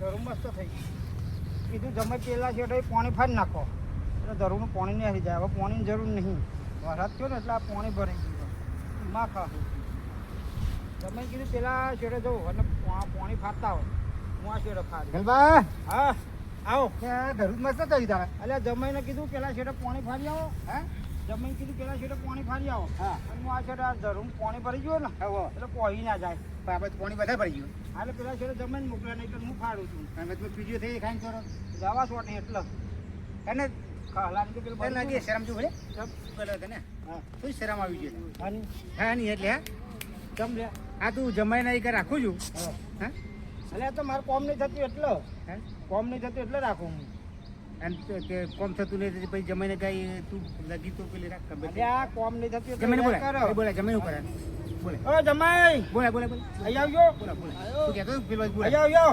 ધરું મસ્ત થઈ ગયું કીધું જમે પેલા છે એટલે પાણી ફાડી નાખો એટલે ધરુંનું પાણી નહીં આવી જાય હવે પાણીની જરૂર નહીં વરસાદ થયો ને એટલે આ પાણી ભરાઈ ગયું માં ખા જમે કીધું પેલા છેડે જવું અને પાણી ફાટતા હોય હું આ છેડે ફાડી ગલબા હા આવો ધરું મસ્ત થઈ તારે એટલે જમાઈને કીધું પેલા છેડે પાણી ફાડી આવો હા જમીન કીધું પેલા છેડે પાણી ફાડી આવો હા અને હું આ છેડે આ ધરું પાણી ભરી ગયો ને હવે એટલે પોહી ના જાય આપણે પાણી બધા ભરી ગયું એટલે પેલા છેડે જમીન મોકલે નહીં તો હું ફાડું છું અને તમે પીજો થઈ ખાઈને ચોરો જવા સોટી એટલે અને ખાલાની તો પેલું તને લાગી શરમ જો ભલે સબ પેલો તને હા શું શરમ આવી ગઈ આની હા નહીં એટલે જમ લે આ તું જમાઈ નહીં કે રાખું છું હા હા એટલે આ તો મારે કોમ નહીં થતું એટલે હે કોમ નહીં થતું એટલે રાખું હું અને તે કોમ થતું નહીં પછી જમાઈને કઈ તું લગી તો પેલી રાખ ખબર એટલે આ કોમ નહીં થતું એટલે જમીન બોલે કરો બોલે જમીન ઉપર બોલે ઓ જમાઈ બોલે બોલે બોલે અહીં આવજો બોલે બોલે તું કહેતો પેલો બોલે અહીં આવજો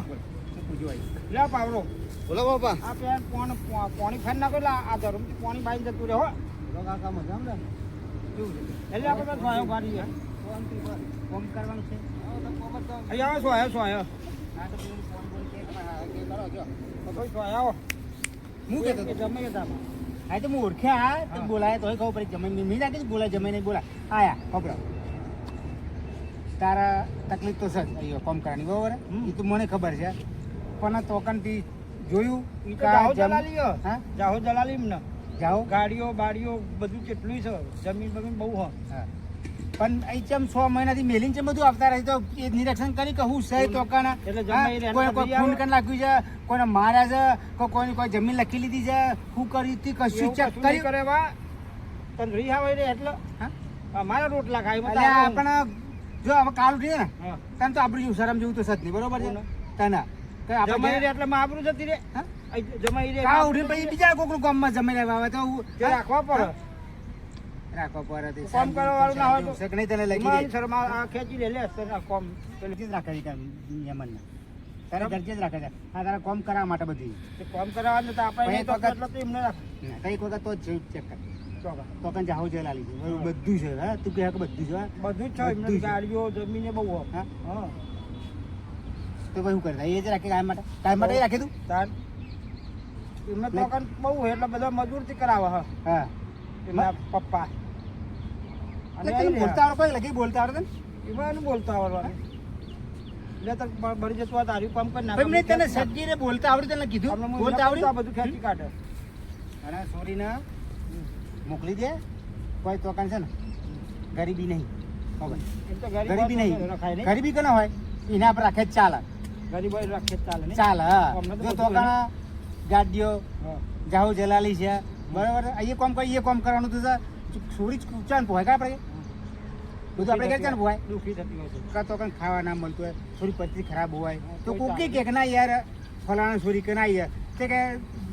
શું પૂછ્યું આવી લે પાવરો બોલો બાપા આ પેન પાણી ફાડી નાખો એટલે આ ધરમથી પાણી બાંધી જતું રહે હો કાકા મજામ ને કેવું છે એટલે આપણે તો સોયો ગાડી કોમ કરવાનું છે અહીં આવો સોયો સોયો હા તો પેલું ફોન બોલ કે કરો જો કોઈ સોયો આવો હું કહેતો હતો જમે કે તામાં હા તો હું ઓળખ્યા તો બોલાય તોય ખબર પડી જમીન મેં લાગે બોલાય જમીન નહીં બોલા આયા ખબર તારા તકલીફ તો છે જ અહીંયા કોમ કરવાની બરોબર એ તો મને ખબર છે પણ તોકનથી જોયું ઈ તો જાહો જલાલી હા જાહો જલાલી ને જાઓ ગાડીઓ બાડીઓ બધું કેટલું છે જમીન બમીન બહુ હ હા પણ અહીં ચમ 6 મહિનાથી મેલીને ચમ બધું આવતા રહે તો એ નિરીક્ષણ કરી કે હું સહી તોકાના એટલે જમાઈ રહે કોઈ કોઈ ખૂન કન લાગ્યું છે કોઈને માર્યા છે કોઈ કોઈ જમીન લખી લીધી છે શું કર્યું તે કશું ચેક કર્યું કરે વા તને રી આવે રે એટલે હા મારા રોટલા ખાઈ એટલે આપણે જો હવે કાલ ઉઠીએ ને હા તને તો આપણું જેવું શરમ જેવું તો સજ નહીં બરોબર છે તને કે જમાઈ રે આપણે એટલે માં આબરૂ જતી રે હા જમાઈ રે કાલ ઉઠીને પછી બીજા કોકનું ગામમાં જમી લેવા આવે તો તે રાખવા પડે રાખવા પડે તે કોમ કરવા વાળું ના હોય તો શક નહીં તને લખી મારી દે શરમ આ ખેંચી લે તને કોમ પેલું જ રાખે છે યમનને તારે દરજે જ રાખે છે હા તારા કોમ કરવા માટે બધી તે કોમ કરાવવાનું તો આપણે પણ એક તો વખત- એટલે તો એમને રાખ કઈક વખત તો જ ચેક કર ચોકા તો કઈ જાવ છે લાલી બધું છે હા તું કહે કે બધું છે હા? બધું જ છે એમને બધું છે. ગાડીઓ જમીને બહુ હોય હા હા તો ભાઈ શું કરતા એ જ રાખે કાયમ માટે એ રાખે તું તાર એમને તો કન બહુ હોય એટલે બધા મજૂરથી કરાવે હા હા એમના પપ્પા અને એટલે તને બોલતા આવડે કોઈ લખી બોલતા આવડે તને એમાં એનું બોલતા આવડવાનું એટલે તો બળી જતું હોય તારી કામ કરી ભાઈ મેં તને સજ્જીને બોલતા આવડે તને કીધું બોલતા આવડે આવડે બધું ખેંચી કાઢે અને છોરીને મોકલી દે કોઈ તોકાન છે ને ગરીબી નહીં ખબર એમ તો ગરીબી નહીં રખાય નહીં ગરીબી કોને હોય એના પર રાખે જ ચાલે ગરીબ હોય રાખે જ ચાલે નહીં ચાલે હા અમને તો જો બધું તોકાના ગાડીઓ હા જાહુ જલાલી છે બરાબર અહીંયા કોમ કરી એ કોમ કરવાનું તો છોરી ચાન પોહાય કા આપણે બધું આપણે ક્યાં ચાન પોહાય દુઃખી થતી હોય છે કાં તો કાંઈ ખાવા ના મળતું હોય થોડી પરિસ્થિતિ ખરાબ હોય તો કોઈ કોકી કે ના યાર ફલાણા છોરી કે ના યાર તે કે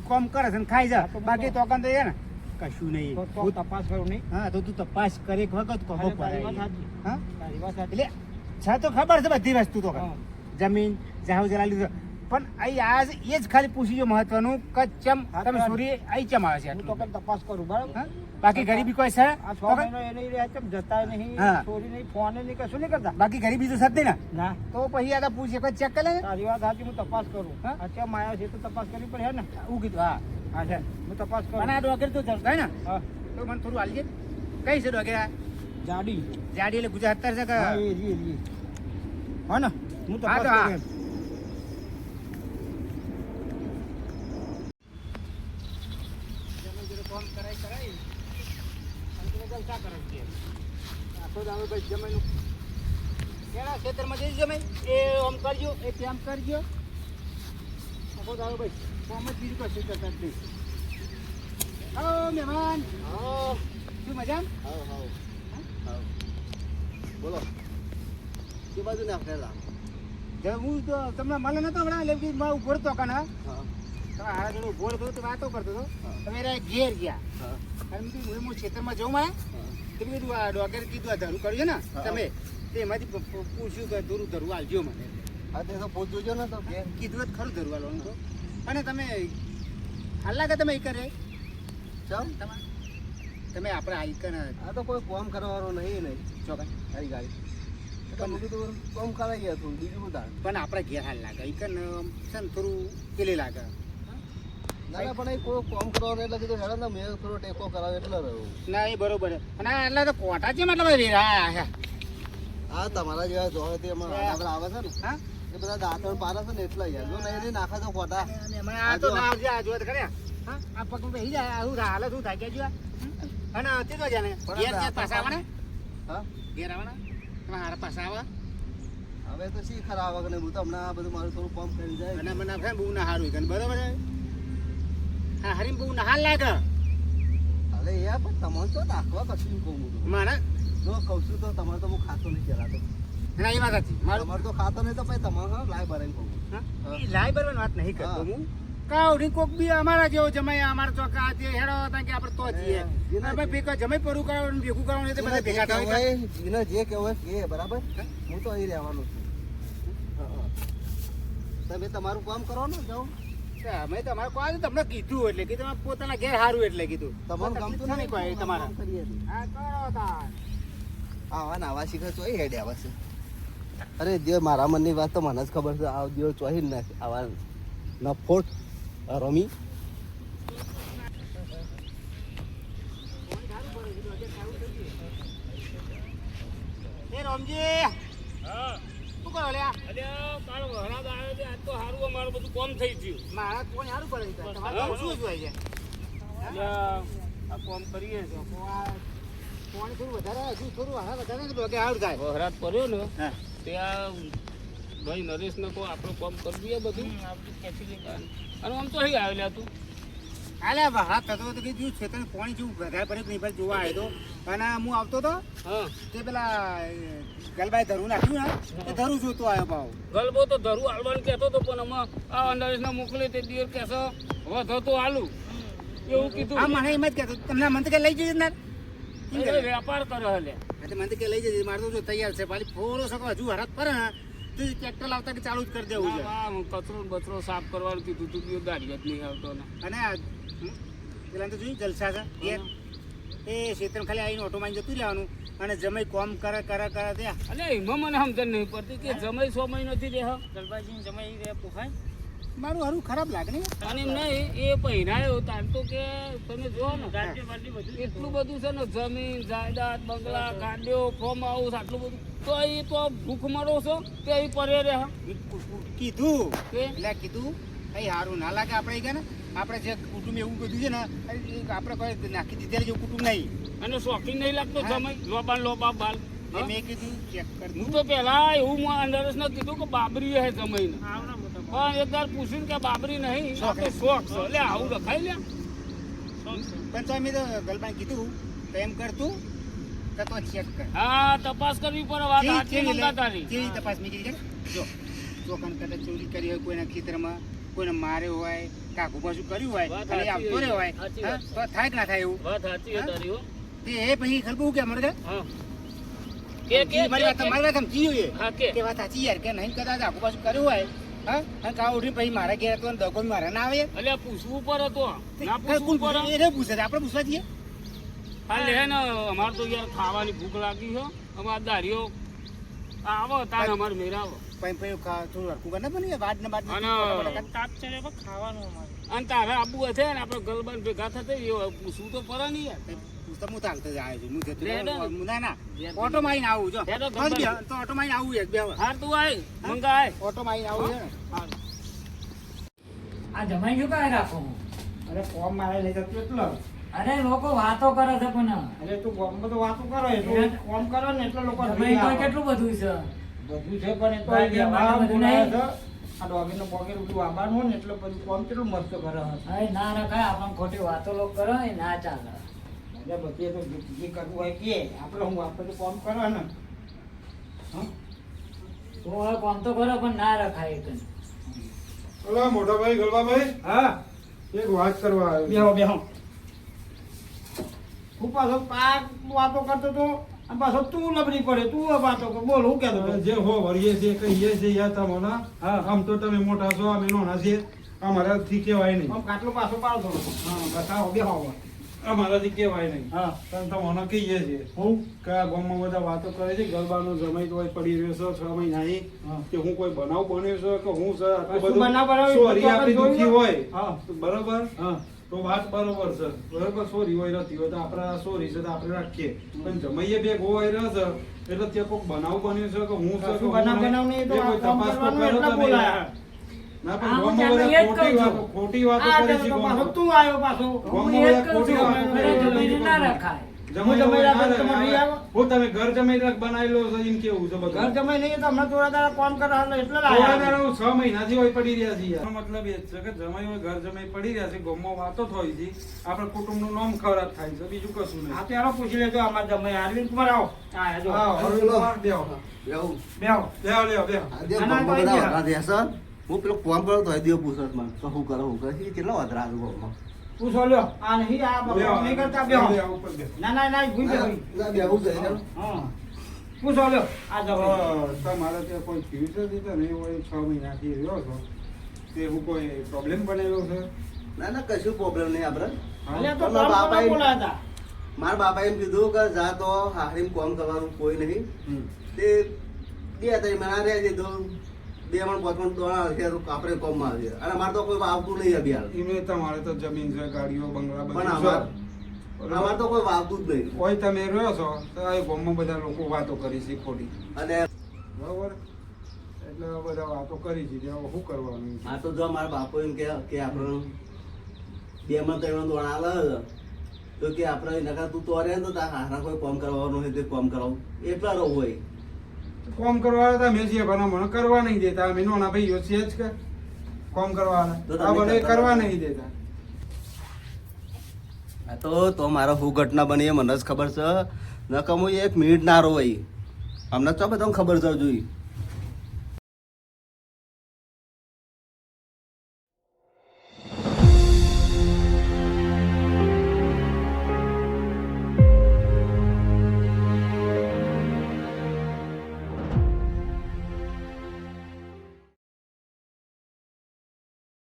કોમ કરે છે ને ખાઈ જા બાકી તો કાં તો યાર ને કશું નહીં તો તપાસ કરું નહીં હા તો તું તપાસ કરે એક વખત કહો અરે તારી વાત પડે સાચી. હા તારી વાત સાચી. એટલે છે તો ખબર છે બધી વસ્તુ તો હા. જમીન જાહુ જલાલી તો. પણ અહીં આજ એ જ ખાલી પૂછી જો મહત્વનું કે ચમ તમે છોરી અહીં ચમ આવે છે હું તો આટલું? કઈ તપાસ કરું બરાબર હા? બાકી ગરીબી કોઈ છે આ 6 તો મહિનો એને રહ્યા કેમ જતાય નહીં હા. ચોરી નહીં ફોન નહીં કશું નહીં કરતા બાકી ગરીબી તો સદ ને ના તો પછી આ તો પૂછે કોઈ ચેક કરે ને તારી વાત સાચી હું તપાસ કરું હા? આ કેમ આવ્યા છે તો તપાસ કરવી પડે હે ને હું કીધું હા હા છે હું તપાસ કરું અને આ ડોગર તો જતા ને હા તો મને થોડું હાલજે કઈ છે ડોગર આ જાડી જાડી એટલે ગુજરાત છે કે હા એ જી હા ને હું હા તપાસ તો હા. કરું એમ. કોમ કરાય અને તમે જલસા કરો કે આખો દાડો ભાઈ જમાઈનું કેના ખેતરમાં જઈ જમાઈ એ આમ કરજો એ તેમ કરજો આખો દાડો ભાઈ કોમ જ બીજું કશું કરતા જ નહીં આવો મહેમાન શું મજા હાવ હાવ હાવ બોલો કે બાજુ નાખેલા હું તો તમને મળે નતો હમણાં એટલે કે મારું ઉભો હતો કાના હા તમે હારા જોડે ઉભો હતો તો વાતો કરતો હતો હા. તમે એના ઘેર ગયા હા અને મેં કીધું હું ખેતરમાં જઉં માં હા તો મેં કીધું આ ડોગર કીધું આ ધરું કર્યું છે ને હા. તમે તે એમાંથી પૂછ્યું કે ધરું ધરું આલજો મને હા તે તો પોત જોજો ને તો કે કીધું જ ખરું ધરું આલવાનું તો અને તમે હાલ લાગે તમે એ કરે ચમ તમે આપણે આઈકન આ તો કોઈ કોમ કરવાનો નહીં ચોકન તારી ગાડી મેં કીધું કોમ કરાઈ ગયા થોડું બીજું બધા પણ આપણે ઘેર હાલ લાગે ઈ કન છે ને થોડું પેલી લાગે ના ના પણ એ કોઈ કોમ કરવાનું એટલે કીધું હેડો ને મેં થોડો ટેકો કરાવ્યો એટલે રહ્યો ના એ બરોબર છે અને આ એટલે તો કોટા છે મતલબ હા હા તમારા જેવા જોડે તે આપણે આવે છે ને હા એ બધા દાંતણ પારે છે ને એટલે યાર જો નહીં નાખે તો ખોટા આ તો ના આવજે આ જોત કર્યા હા આ પગ બેસી જાય આવું હાલે શું થાય કે જો અને તે તો જાણે ઘેર ઘેર પાછા આવવાના હા ઘેર આવવાના તમારા પાછા આવા હવે તો શી ખરા આવે ને હું તો હમણાં આ બધું મારું થોડું પંપ કરી જાય અને મને છે બહુ ના હારું છે બરોબર છે હા હરીમ બહુ ના હાલ લાગે અરે યાર પણ તમારે તો નાખવા કશું કહું હું તો મારે જો કહું છું તો તમારે તો હું ખાતો નહીં ચલાતો ના એ વાત હતી મારું તમારે તો ખાતો નહીં તો પછી તમારે લાય ભરાઈને કહું એ લાઈ બરવાની વાત નહીં કરતો હું કાવડી કોક બી અમારા જેવો જમાઈ અમારા ચોકા જે હેડો હતા કે આપણે તો જઈએ ભાઈ ભેગા જમાઈ પરું કરવાનું ભેગું કરવાનું એટલે બધા ભેગા થાય જીને જે કહેવાય કે બરાબર હું તો અહીં રહેવાનો છું તમે તમારું કામ કરો ને જાઓ અમે તમારે કોઈ તમને કીધું એટલે કે તમે પોતાના ઘેર સારું એટલે કીધું તમારું કામ તો નહીં કોઈ તમારા કરીએ હા કરો તાર આવા ને આવા શીખર ચોઈ હેડે આવે છે અરે દેવ મારા મનની વાત તો મને જ ખબર છે આ દેવ ચોઈ ને આવા નફોટ રમી એ રમજી હા શું કરો લ્યા અલ્યા કાલ વરસાદ આવ્યો છે આજ તો સારું અમારું બધું કોમ થઈ ગયું મારા કોણ સારું પડે છે તમારે તો શું જોઈ છે અલ્યા આ કોમ કરીએ છે પાણી થોડું વધારે હજુ થોડું હારા વધારે ને તો કે સારું થાય વરસાદ પડ્યો ને હા ત્યાં ભાઈ નરેશ ને કોઈ આપણું કોમ કરી દઈએ બધું અને આમ તો અહીં આવેલા તું હાલે હાથ થતો તો કીધું છે તને પાણી જેવું વધારે પડે નહીં ભાઈ જોવા આવ્યો તો અને હું આવતો તો હા તે પેલા ગલબાઈ ધરું નાખ્યું ને તે ધરું જોતો આવ્યો ભાવ ગલબો તો ધરું હાલવાનું કહેતો હતો પણ અમે આ નરેશને મોકલી તે દિવસ કહેશો વધો તો હાલું એવું કીધું હા મને એમ જ કહેતો તમને મને તો કે લઈ જજે ને એ વેપાર કરે હલે મને તો કે લઈ જજે મારે તો જો તૈયાર છે પાછી થોડો શકો હજુ હરાત પડે ને તો ટ્રેક્ટર લાવતા કે ચાલુ જ કરી દેવું છે કચરો બચરો સાફ કરવાનું કીધું તું બીજો દાઢી જ નહીં આવતો ને અને પેલા તો જોયું જલસા છે ઘેર એ ક્ષેત્ર ખાલી આવીને ઓટો મારી જતું રહેવાનું અને જમાઈ કોમ કરે ત્યાં અલે એમાં મને સમજણ નહીં પડતી કે જમાઈ 6 મહિનોથી રહે ગલબાજી જમાઈ રે પોખાય મારું હારું ખરાબ લાગે ને અને એમ નહીં એ પહેરાયો તાર તો કે તમે જો ને એટલું બધું છે ને જમીન જાયદાદ બંગલા ગાડીઓ ફોર્મ હાઉસ આટલું બધું તો એ તો ભૂખ મરો છો તે એ પરે રહે કીધું કે એટલે કીધું કઈ સારું ના લાગે આપણે ગયા ને આપણે જે કુટુંબ એવું બધું છે ને આપણે કોઈ નાખી દીધેલું જેવું કુટુંબ નહીં અને શોખીન નહીં લાગતો જમાઈ લોબા બાલ એ મેં કીધું ચેક કર હું તો પેલા એવું અંદરસને કીધું કે બાબરી હે જમાઈને પણ એક વાર પૂછ્યું કે બાબરી નહીં આ તો શોખ છે એટલે આવું રખાઈ લે પણ તો અમે તો ગલબાને કીધું તો એમ કરતું કે તો ચેક કર હા તપાસ કરવી પડે વાત સાચી મંગા તારી કેવી તપાસ મેં કીધી જો ચોકન કદાચ ચોરી કરી હોય કોઈના ખેતરમાં કોઈને માર્યો હોય કાકુ પાછું કર્યું હોય વાત અને સાચી આવતો રહ્યો હોય સાચી હા, વાત. તો થાય કે ના થાય એવું વાત સાચી છે તારી હો તે એ પછી ખબર કે મને હા કે મારી વાત સમજી જોઈએ હા કે કે વાત સાચી યાર કે નહીં કદાચ આખું પાછું કર્યું હોય હા અને કાવ ઉઠી પછી મારા ઘેર તો દગો મારે ના આવે અલ્યા પૂછવું પડે તો ના પૂછવું પડે એને પૂછે છે આપણે પૂછવા જઈએ હા લે ને અમાર તો યાર ખાવાની ભૂખ લાગી છે અમાર દારીઓ આવો તાર અમાર મેરાવો પછી થોડું હરકું કરે પણ એ વાડ ને બાદ અને તાપ ચડે પણ ખાવાનું અમારે અને તારે આબુ હશે ને આપણે ગલબાન ભેગા થતા એ પૂછવું તો પડે નહીં યાર પૂછતા હું તો હાલતો જ આવ્યો છું હું જતો લે, લે. રહ્યો. ના ના ઓટો મારીને આવું જો લે, લે, તો જ બે, તો ઓટો મારીને આવું એક બે વાર. હાર તું આય મંગા આય ઓટો મારીને આવું છે ને આ જમાઈ શું કાંઈ રાખો હું? અરે કોમ મારે લઈ જતું એટલો અરે લોકો વાતો કરે છે પણ અરે તું કોમ બધું વાતો કરો એટલું કોમ કરો ને એટલે લોકો જમાઈ તો કેટલું બધું છે બધું છે પણ એ તો ભાઈ, એ ભાઈ, બધું બોલાવે નહીં. છે. આ ડોગીનો બોગેર બધું આવવાનું હોય ને એટલે બધું કોમ કેટલું મસ્ત કરે છે. હવે ના રખાય આપણને ખોટી વાતો લોકો કરે એ ના ચાલે એટલે બધી તો જે કરવું હોય કે આપણે તો કોમ કરો ને હા તો હવે કોમ તો કરો પણ ના રખાય એક હલો મોટા ભાઈ ગલબાભાઈ હા એક વાત કરવા આવ્યો બેહો બેહો હું પાછો પાક વાતો કરતો તો અને પાછો તું લબડી પડે તું વાતો કર બોલ હું કહેતો હતો? જે હો વળીએ છે કહીએ છે યા તમને હા. આમ તો તમે મોટા છો અમે નાના છીએ અમારાથી કહેવાય નહીં આમ કાટલો પાછો પાડો થોડો હા બતાવો બેહો હવે. અમારાથી કહેવાય નહીં હા પણ તો મને કહીએ છીએ હું કે આ ગામમાં બધા વાતો કરે છે ગરબાનો જમાઈ તો પડી રહ્યો છે 6 મહિનાથી હા. કે હું કોઈ બનાવ બન્યો છે કે હું છે આટલું શું બધું બનાવ બનાવ્યો? સોરી તો આપણી આપણે દુઃખી હોય હા તો બરોબર હા તો વાત બરોબર છે બરોબર સોરી હોય નથી હોય તો આપણે સોરી છે તો આપણે રાખીએ પણ જમાઈએ બે હોય રહ્યો છે એટલે ત્યાં કોઈક બનાવ બન્યો છે કે હું છે કે કશું હું બનાવ નહીં. બનાવ નહીં તો એ કોઈ આ કામ તપાસ તો કરવાનું કરો એટલે તમે બોલાયા. યાર. ના હા, હું પણ તમને ગામમાં એ જ બધા કહું ખોટી વાતો આ કરી છે તો પાછો ગામમાં. તું આવ્યો પાછો હું ગામમાં એ જ બધા કહું ખોટી છું, વાતો ઘરે કરે છે. જમીને ના રખાય. જમાઈ જમાઈ હોય રાખે ના તો તમારે રહે. આવો. હું તમે ઘર જમાઈ રાખ બનાવેલો છે એમ કેવું છે ઘર બધું જમાઈ નહીં તો હમણાં થોડા દાડા કામ કરાવે એટલે થોડા લાયા. દાડા 6 મહિનાથી હોય પડી રહ્યા છે યાર. એનો મતલબ એ જ છે કે જમાઈ હોય ઘર જમાઈ પડી રહ્યા છે ગામમાં વાતો થઈ છે આપણા કુટુંબનું નામ ખરાબ થાય છે બીજું કશું નહીં. આ તો યારો પૂછી લેજો અમારા જમાઈ અરવિંદ કુમાર આવો હા જો હા, હવે બેહો. એવું બેહો બેહો, લ્યો, બેહો. આ દેવ ના, ના, ગામમાં તો બધા અહીંયા. વગરા રહેશે. હું પેલો ફોન કર્યો તો દેવ પૂછત માં તો હું કરો હું કરે કેટલા વધરા હતું ગામમાં પૂછો લ્યો આ નહીં આ બેહો. બાબા નહીં કરતા બેહો બેહો, ઉપર બેહો. ના ના ના ભૂલ ગયો ભાઈ. ના, બેહવું છે ચાલો. હા પૂછો લ્યો આ જમાઈ તમારે ત્યાં કોઈ ફ્યુચર દીધા નહીં હોય 6 મહિનાથી રહ્યો છો તે હું કોઈ પ્રોબ્લેમ બનેલો છે ના ના કશું પ્રોબ્લેમ નહીં આપણે અલ્યા તો તમારા કામ બાપાએ- કરવા બોલાયા હતા. મારા બાપા એમ કીધું કે જા તો હારીમ કામ કરવાનું કોઈ નહીં તે 2-3 મહિના રહે છે તો 2 મણ 5 મણ દોણા છે તો આપણે કામમાં આવીએ અને અમારે તો કોઈ વાવતું નહીં અભિયાન એમને તમારે તો જમીન છે ગાડીઓ બંગલા પણ બધું છે અમારે અમારે તો કોઈ વાવતું જ નહીં હોય તમે રહ્યો છો તો આ ગામમાં બધા લોકો વાતો કરી છે ખોટી અને બરોબર એટલે બધા વાતો કરી છે હવે શું કરવાનું આ તો જો મારા બાપુ એમ કે આપણે 2 મણ 3 મણ દોણા આવે તો કે આપણે નકા તું તો રહે ને તો તાર હારા કોઈ કામ કરવાનું હોય તે કામ કરાવું એટલા રહું હોય કોમ કરવા હતા મેં જે બના મને કરવા નહીં દેતા અમે નાના ભાઈઓ છે જ કે કોમ કરવા તો આ તમે બધા કરતા કરવા નથી. નહીં દેતા આ તો મારો શું ઘટના બની એ મને જ ખબર છે નકમ હું 1 મિનિટ ના રહો ભાઈ અમને તો બધાને ખબર છે જોઈ